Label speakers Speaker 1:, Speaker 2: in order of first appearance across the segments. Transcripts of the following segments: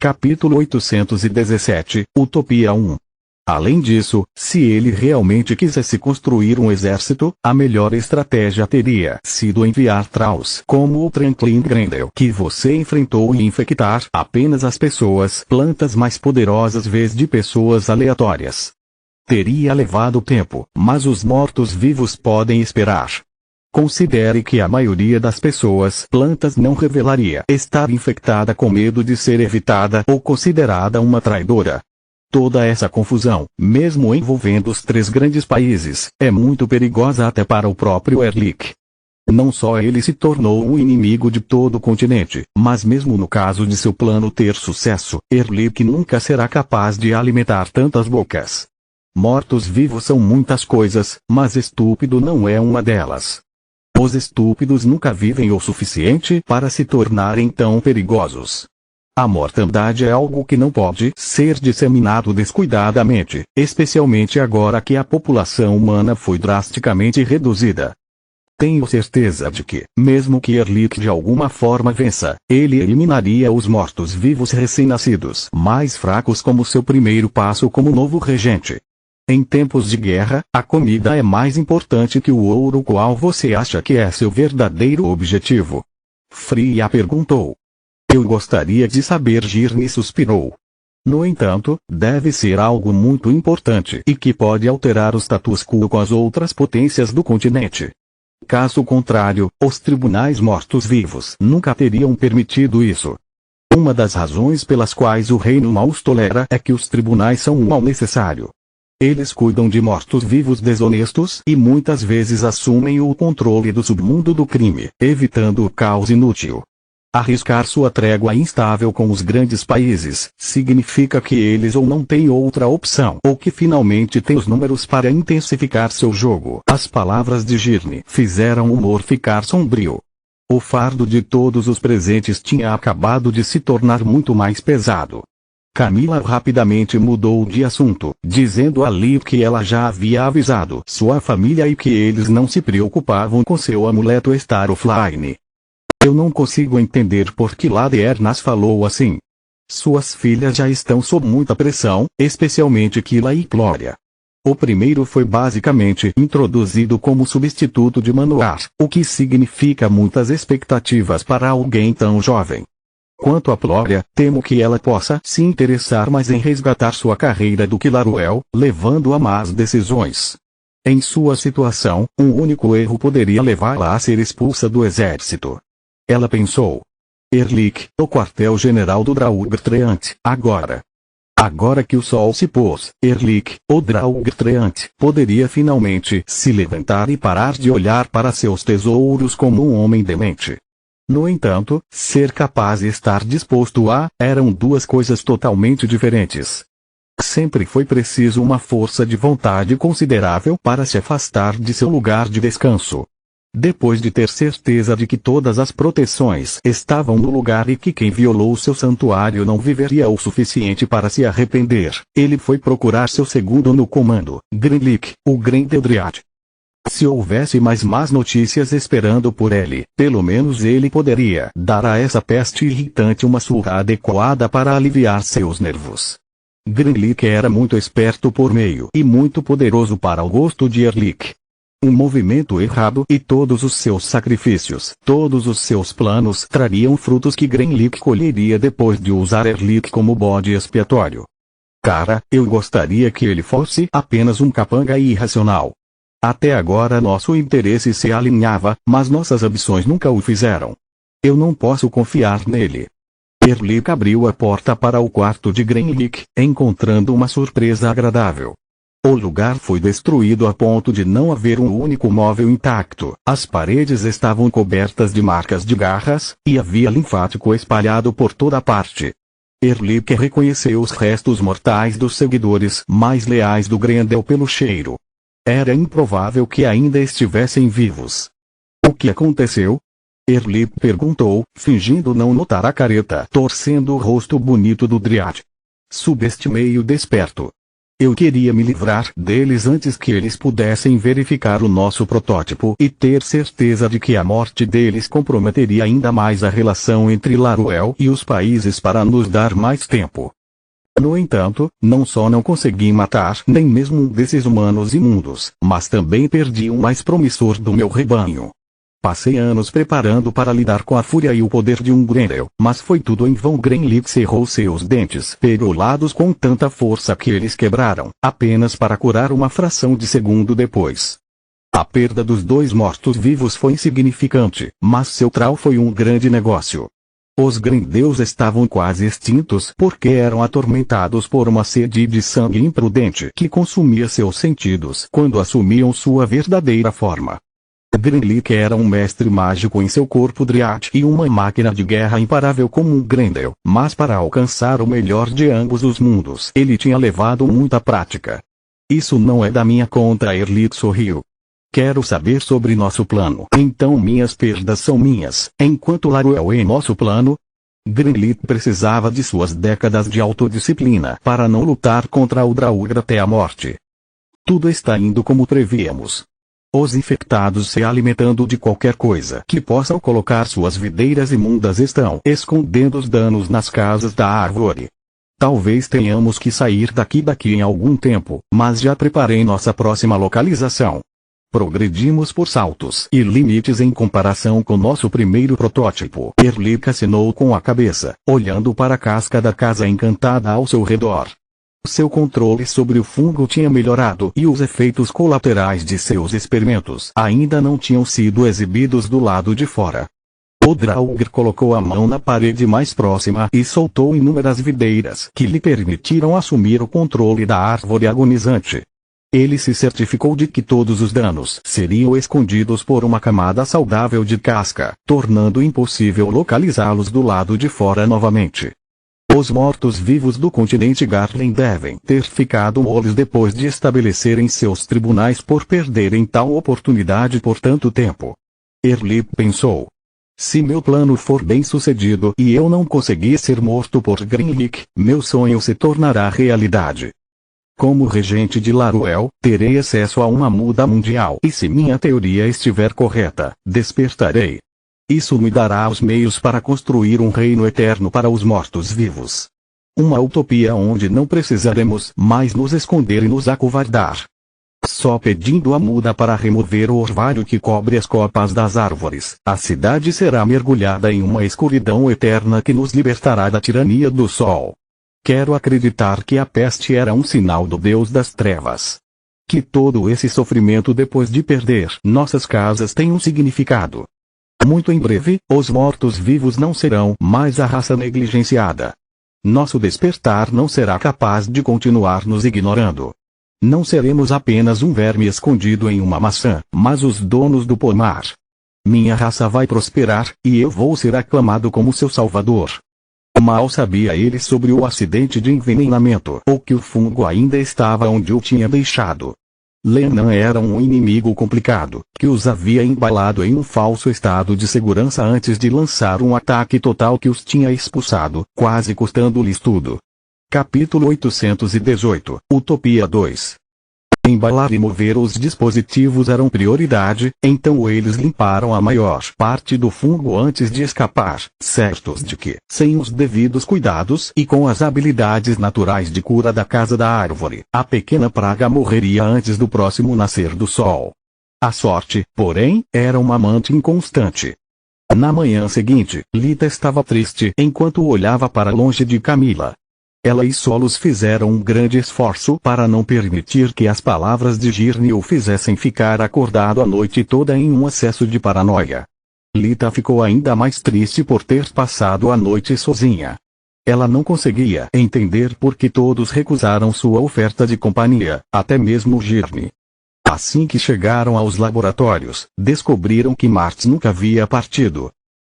Speaker 1: Capítulo 817, Utopia 1. Além disso, se ele realmente quisesse construir um exército, a melhor estratégia teria sido enviar Trolls como o Franklin Grendel que você enfrentou e infectar apenas as pessoas, plantas mais poderosas vez de pessoas aleatórias. Teria levado tempo, mas os mortos-vivos podem esperar. Considere que a maioria das pessoas, plantas não revelaria estar infectada com medo de ser evitada ou considerada uma traidora. Toda essa confusão, mesmo envolvendo os 3 grandes países, é muito perigosa até para o próprio Erlich. Não só ele se tornou um inimigo de todo o continente, mas mesmo no caso de seu plano ter sucesso, Erlich nunca será capaz de alimentar tantas bocas. Mortos-vivos são muitas coisas, mas estúpido não é uma delas. Os estúpidos nunca vivem o suficiente para se tornarem tão perigosos. A mortandade é algo que não pode ser disseminado descuidadamente, especialmente agora que a população humana foi drasticamente reduzida. Tenho certeza de que, mesmo que Erlich de alguma forma vença, ele eliminaria os mortos-vivos recém-nascidos mais fracos como seu primeiro passo como novo regente. Em tempos de guerra, a comida é mais importante que o ouro. Qual você acha que é seu verdadeiro objetivo? Freya perguntou. Eu gostaria de saber. Girne suspirou. No entanto, deve ser algo muito importante e que pode alterar o status quo com as outras potências do continente. Caso contrário, os tribunais mortos-vivos nunca teriam permitido isso. Uma das razões pelas quais o reino mal os tolera é que os tribunais são um mal necessário. Eles cuidam de mortos-vivos desonestos e muitas vezes assumem o controle do submundo do crime, evitando o caos inútil. Arriscar sua trégua instável com os grandes países significa que eles ou não têm outra opção ou que finalmente têm os números para intensificar seu jogo. As palavras de Girne fizeram o humor ficar sombrio. O fardo de todos os presentes tinha acabado de se tornar muito mais pesado. Camila rapidamente mudou de assunto, dizendo a Liv que ela já havia avisado sua família e que eles não se preocupavam com seu amuleto estar offline. Eu não consigo entender por que Ladernas falou assim. Suas filhas já estão sob muita pressão, especialmente Kila e Gloria. O primeiro foi basicamente introduzido como substituto de Manoar, o que significa muitas expectativas para alguém tão jovem. Quanto a Gloria, temo que ela possa se interessar mais em resgatar sua carreira do que Laruel, levando a más decisões. Em sua situação, um único erro poderia levá-la a ser expulsa do exército. Ela pensou. Erlich, o quartel-general do Draugr-Treant, agora. Agora que o sol se pôs, Erlich, o Draugr-Treant, poderia finalmente se levantar e parar de olhar para seus tesouros como um homem demente. No entanto, ser capaz e estar disposto a, eram duas coisas totalmente diferentes. Sempre foi preciso uma força de vontade considerável para se afastar de seu lugar de descanso. Depois de ter certeza de que todas as proteções estavam no lugar e que quem violou seu santuário não viveria o suficiente para se arrepender, ele foi procurar seu segundo no comando, Grenlich, o Grendeldriad. Se houvesse mais más notícias esperando por ele, pelo menos ele poderia dar a essa peste irritante uma surra adequada para aliviar seus nervos. Grenlich era muito esperto por meio e muito poderoso para o gosto de Erlich. Um movimento errado e todos os seus sacrifícios, todos os seus planos trariam frutos que Grenlich colheria depois de usar Erlich como bode expiatório. Cara, eu gostaria que ele fosse apenas um capanga irracional. Até agora nosso interesse se alinhava, mas nossas ambições nunca o fizeram. Eu não posso confiar nele. Erlich abriu a porta para o quarto de Grenlich, encontrando uma surpresa agradável. O lugar foi destruído a ponto de não haver um único móvel intacto, as paredes estavam cobertas de marcas de garras, e havia linfático espalhado por toda parte. Erlich reconheceu os restos mortais dos seguidores mais leais do Grendel pelo cheiro. Era improvável que ainda estivessem vivos. O que aconteceu? Erlich perguntou, fingindo não notar a careta, torcendo o rosto bonito do Dryad. Subestimei o desperto. Eu queria me livrar deles antes que eles pudessem verificar o nosso protótipo e ter certeza de que a morte deles comprometeria ainda mais a relação entre Laruel e os países para nos dar mais tempo. No entanto, não só não consegui matar nem mesmo um desses humanos imundos, mas também perdi o mais promissor do meu rebanho. Passei anos preparando para lidar com a fúria e o poder de um Grendel, mas foi tudo em vão. Grenlik cerrou seus dentes perolados com tanta força que eles quebraram, apenas para curar uma fração de segundo depois. A perda dos 2 mortos-vivos foi insignificante, mas seu Trau foi um grande negócio. Os Grendeus estavam quase extintos porque eram atormentados por uma sede de sangue imprudente que consumia seus sentidos quando assumiam sua verdadeira forma. Grenlik era um mestre mágico em seu corpo Dryad e uma máquina de guerra imparável como um Grendel, mas para alcançar o melhor de ambos os mundos ele tinha levado muita prática. Isso não é da minha conta. Erlich sorriu. Quero saber sobre nosso plano. Então minhas perdas são minhas, enquanto Laruel é nosso plano? Grenlik precisava de suas décadas de autodisciplina para não lutar contra o Draugr até a morte. Tudo está indo como prevíamos. Os infectados se alimentando de qualquer coisa que possam colocar suas videiras imundas estão escondendo os danos nas casas da árvore. Talvez tenhamos que sair daqui em algum tempo, mas já preparei nossa próxima localização. Progredimos por saltos e limites em comparação com nosso primeiro protótipo. Erlich assinou com a cabeça, olhando para a casca da casa encantada ao seu redor. Seu controle sobre o fungo tinha melhorado e os efeitos colaterais de seus experimentos ainda não tinham sido exibidos do lado de fora. O Draugr colocou a mão na parede mais próxima e soltou inúmeras videiras que lhe permitiram assumir o controle da árvore agonizante. Ele se certificou de que todos os danos seriam escondidos por uma camada saudável de casca, tornando impossível localizá-los do lado de fora novamente. Os mortos-vivos do continente Garland devem ter ficado moles depois de estabelecerem seus tribunais por perderem tal oportunidade por tanto tempo. Erlich pensou. Se meu plano for bem sucedido e eu não conseguir ser morto por Grenlik, meu sonho se tornará realidade. Como regente de Laruel, terei acesso a uma muda mundial e se minha teoria estiver correta, despertarei. Isso me dará os meios para construir um reino eterno para os mortos-vivos. Uma utopia onde não precisaremos mais nos esconder e nos acovardar. Só pedindo a muda para remover o orvalho que cobre as copas das árvores, a cidade será mergulhada em uma escuridão eterna que nos libertará da tirania do sol. Quero acreditar que a peste era um sinal do Deus das Trevas. Que todo esse sofrimento depois de perder nossas casas tem um significado. Muito em breve, os mortos-vivos não serão mais a raça negligenciada. Nosso despertar não será capaz de continuar nos ignorando. Não seremos apenas um verme escondido em uma maçã, mas os donos do pomar. Minha raça vai prosperar, e eu vou ser aclamado como seu salvador. Mal sabia ele sobre o acidente de envenenamento, ou que o fungo ainda estava onde o tinha deixado. Lenan era um inimigo complicado, que os havia embalado em um falso estado de segurança antes de lançar um ataque total que os tinha expulsado, quase custando-lhes tudo. Capítulo 818, Utopia 2. Embalar e mover os dispositivos eram prioridade, então eles limparam a maior parte do fungo antes de escapar, certos de que, sem os devidos cuidados e com as habilidades naturais de cura da casa da árvore, a pequena praga morreria antes do próximo nascer do sol. A sorte, porém, era uma amante inconstante. Na manhã seguinte, Lita estava triste enquanto olhava para longe de Camila. Ela e Solos fizeram um grande esforço para não permitir que as palavras de Girne o fizessem ficar acordado a noite toda em um acesso de paranoia. Lita ficou ainda mais triste por ter passado a noite sozinha. Ela não conseguia entender por que todos recusaram sua oferta de companhia, até mesmo Girne. Assim que chegaram aos laboratórios, descobriram que Martz nunca havia partido.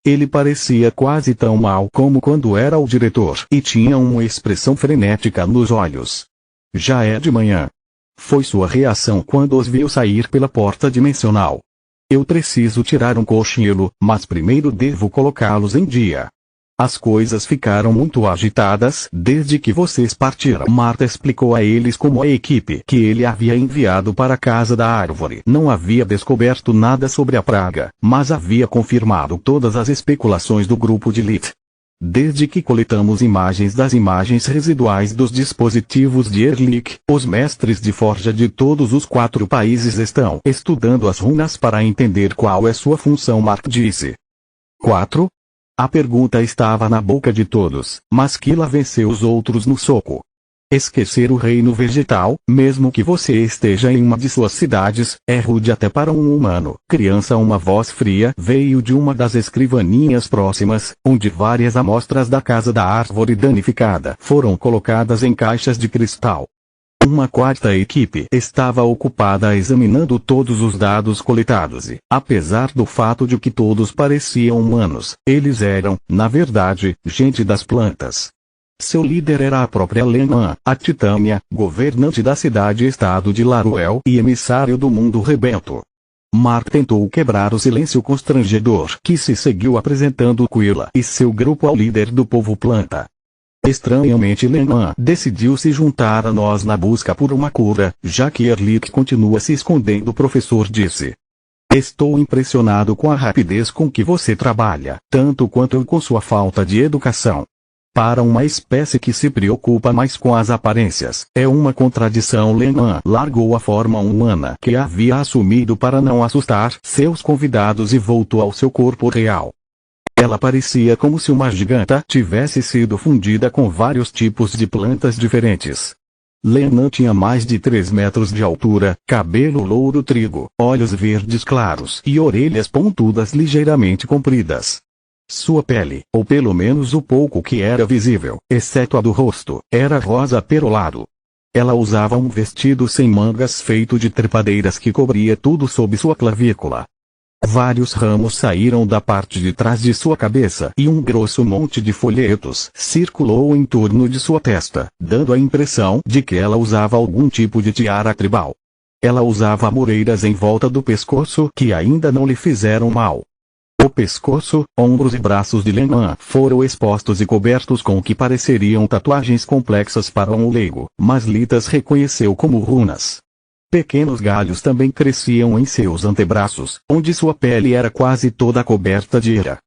Speaker 1: Ele parecia quase tão mal como quando era o diretor e tinha uma expressão frenética nos olhos. Já é de manhã. Foi sua reação quando os viu sair pela porta dimensional. Eu preciso tirar um cochilo, mas primeiro devo colocá-los em dia. As coisas ficaram muito agitadas desde que vocês partiram. Marta explicou a eles como a equipe que ele havia enviado para a Casa da Árvore não havia descoberto nada sobre a praga, mas havia confirmado todas as especulações do grupo de Lit. Desde que coletamos imagens das imagens residuais dos dispositivos de Erlich, os mestres de forja de todos os 4 países estão estudando as runas para entender qual é sua função. Mark disse. 4? A pergunta estava na boca de todos, mas Kila venceu os outros no soco. Esquecer o reino vegetal, mesmo que você esteja em uma de suas cidades, é rude até para um humano. Criança. Uma voz fria veio de uma das escrivaninhas próximas, onde várias amostras da Casa da Árvore danificada foram colocadas em caixas de cristal. Uma quarta equipe estava ocupada examinando todos os dados coletados e, apesar do fato de que todos pareciam humanos, eles eram, na verdade, gente das plantas. Seu líder era a própria Lenã, a Titânia, governante da cidade-estado de Laruel e emissário do mundo rebento. Mark tentou quebrar o silêncio constrangedor que se seguiu apresentando Quilla e seu grupo ao líder do povo planta. Estranhamente Lenã decidiu se juntar a nós na busca por uma cura, já que Erlich continua se escondendo. O professor disse. Estou impressionado com a rapidez com que você trabalha, tanto quanto eu com sua falta de educação. Para uma espécie que se preocupa mais com as aparências, é uma contradição. Lenã largou a forma humana que havia assumido para não assustar seus convidados e voltou ao seu corpo real. Ela parecia como se uma giganta tivesse sido fundida com vários tipos de plantas diferentes. Lenã tinha mais de 3 metros de altura, cabelo louro trigo, olhos verdes claros e orelhas pontudas ligeiramente compridas. Sua pele, ou pelo menos o pouco que era visível, exceto a do rosto, era rosa perolado. Ela usava um vestido sem mangas feito de trepadeiras que cobria tudo sob sua clavícula. Vários ramos saíram da parte de trás de sua cabeça e um grosso monte de folhetos circulou em torno de sua testa, dando a impressão de que ela usava algum tipo de tiara tribal. Ela usava amoreiras em volta do pescoço que ainda não lhe fizeram mal. O pescoço, ombros e braços de Lenã foram expostos e cobertos com o que pareceriam tatuagens complexas para um leigo, mas Litas reconheceu como runas. Pequenos galhos também cresciam em seus antebraços, onde sua pele era quase toda coberta de era.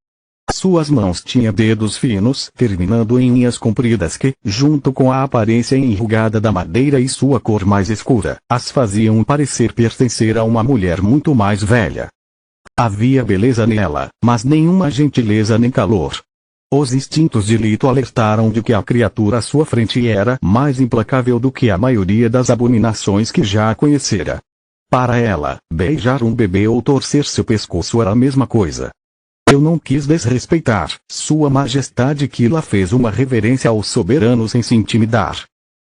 Speaker 1: Suas mãos tinham dedos finos, terminando em linhas compridas que, junto com a aparência enrugada da madeira e sua cor mais escura, as faziam parecer pertencer a uma mulher muito mais velha. Havia beleza nela, mas nenhuma gentileza nem calor. Os instintos de Lito alertaram de que a criatura à sua frente era mais implacável do que a maioria das abominações que já conhecera. Para ela, beijar um bebê ou torcer seu pescoço era a mesma coisa. Eu não quis desrespeitar Sua Majestade. Kila fez uma reverência ao soberano sem se intimidar.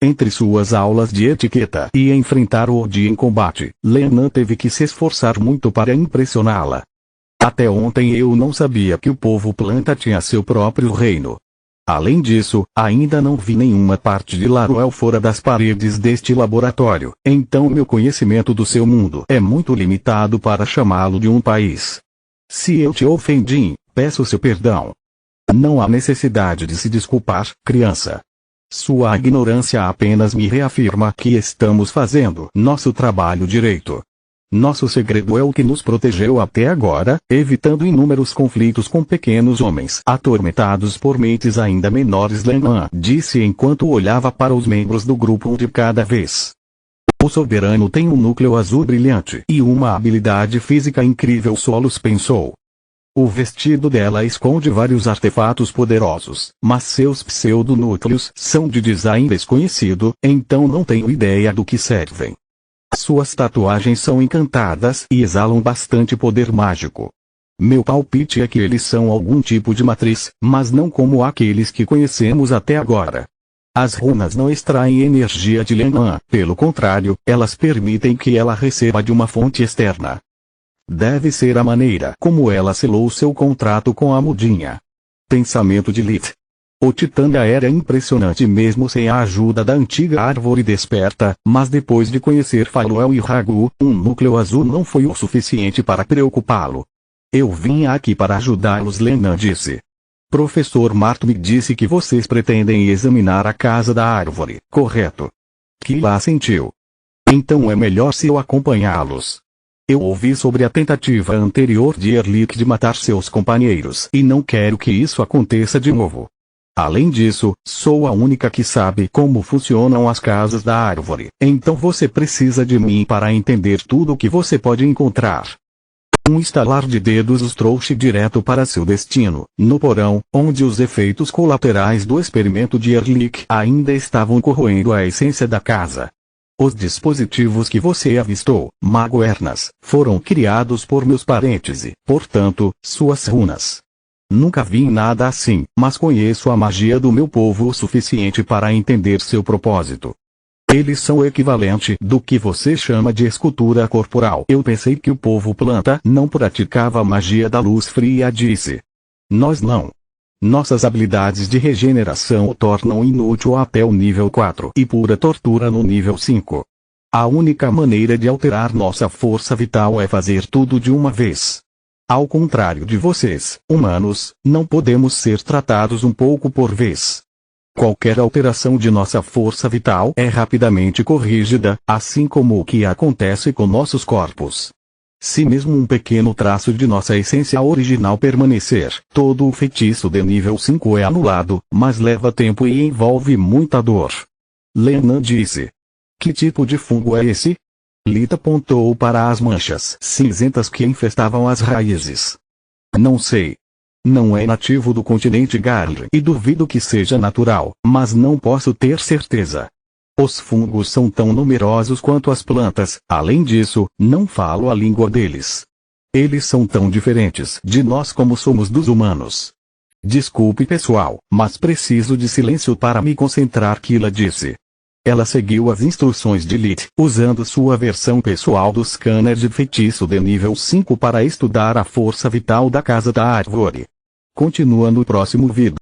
Speaker 1: Entre suas aulas de etiqueta e enfrentar o Odi em combate, Lenã teve que se esforçar muito para impressioná-la. Até ontem eu não sabia que o povo planta tinha seu próprio reino. Além disso, ainda não vi nenhuma parte de Laruel fora das paredes deste laboratório, então meu conhecimento do seu mundo é muito limitado para chamá-lo de um país. Se eu te ofendi, peço seu perdão. Não há necessidade de se desculpar, criança. Sua ignorância apenas me reafirma que estamos fazendo nosso trabalho direito. Nosso segredo é o que nos protegeu até agora, evitando inúmeros conflitos com pequenos homens atormentados por mentes ainda menores. Lenã disse enquanto olhava para os membros do grupo um de cada vez. O soberano tem um núcleo azul brilhante e uma habilidade física incrível. Solos pensou. O vestido dela esconde vários artefatos poderosos, mas seus pseudonúcleos são de design desconhecido, então não tenho ideia do que servem. Suas tatuagens são encantadas e exalam bastante poder mágico. Meu palpite é que eles são algum tipo de matriz, mas não como aqueles que conhecemos até agora. As runas não extraem energia de Lenã, pelo contrário, elas permitem que ela receba de uma fonte externa. Deve ser a maneira como ela selou seu contrato com a mudinha. Pensamento de Lit. O Titânia era impressionante mesmo sem a ajuda da antiga árvore desperta, mas depois de conhecer Faluel e Ragu, um núcleo azul não foi o suficiente para preocupá-lo. Eu vim aqui para ajudá-los, Lenã disse. Professor Marto me disse que vocês pretendem examinar a casa da árvore, correto? Kila assentiu. Então é melhor se eu acompanhá-los. Eu ouvi sobre a tentativa anterior de Erlich de matar seus companheiros e não quero que isso aconteça de novo. Além disso, sou a única que sabe como funcionam as casas da árvore, então você precisa de mim para entender tudo o que você pode encontrar. Um estalar de dedos os trouxe direto para seu destino, no porão, onde os efeitos colaterais do experimento de Erlich ainda estavam corroendo a essência da casa. Os dispositivos que você avistou, Mago Ernas, foram criados por meus parentes e, portanto, suas runas. Nunca vi nada assim, mas conheço a magia do meu povo o suficiente para entender seu propósito. Eles são o equivalente do que você chama de escultura corporal. Eu pensei que o povo planta não praticava a magia da luz fria, disse. Nós não. Nossas habilidades de regeneração o tornam inútil até o nível 4 e pura tortura no nível 5. A única maneira de alterar nossa força vital é fazer tudo de uma vez. Ao contrário de vocês, humanos, não podemos ser tratados um pouco por vez. Qualquer alteração de nossa força vital é rapidamente corrigida, assim como o que acontece com nossos corpos. Se mesmo um pequeno traço de nossa essência original permanecer, todo o feitiço de nível 5 é anulado, mas leva tempo e envolve muita dor. Lenan disse. Que tipo de fungo é esse? Lita apontou para as manchas cinzentas que infestavam as raízes. Não sei. Não é nativo do continente Garl e duvido que seja natural, mas não posso ter certeza. Os fungos são tão numerosos quanto as plantas, além disso, não falo a língua deles. Eles são tão diferentes de nós como somos dos humanos. Desculpe pessoal, mas preciso de silêncio para me concentrar, Kila disse. Ela seguiu as instruções de Lit, usando sua versão pessoal do scanner de feitiço de nível 5 para estudar a força vital da casa da árvore. Continua no próximo vídeo.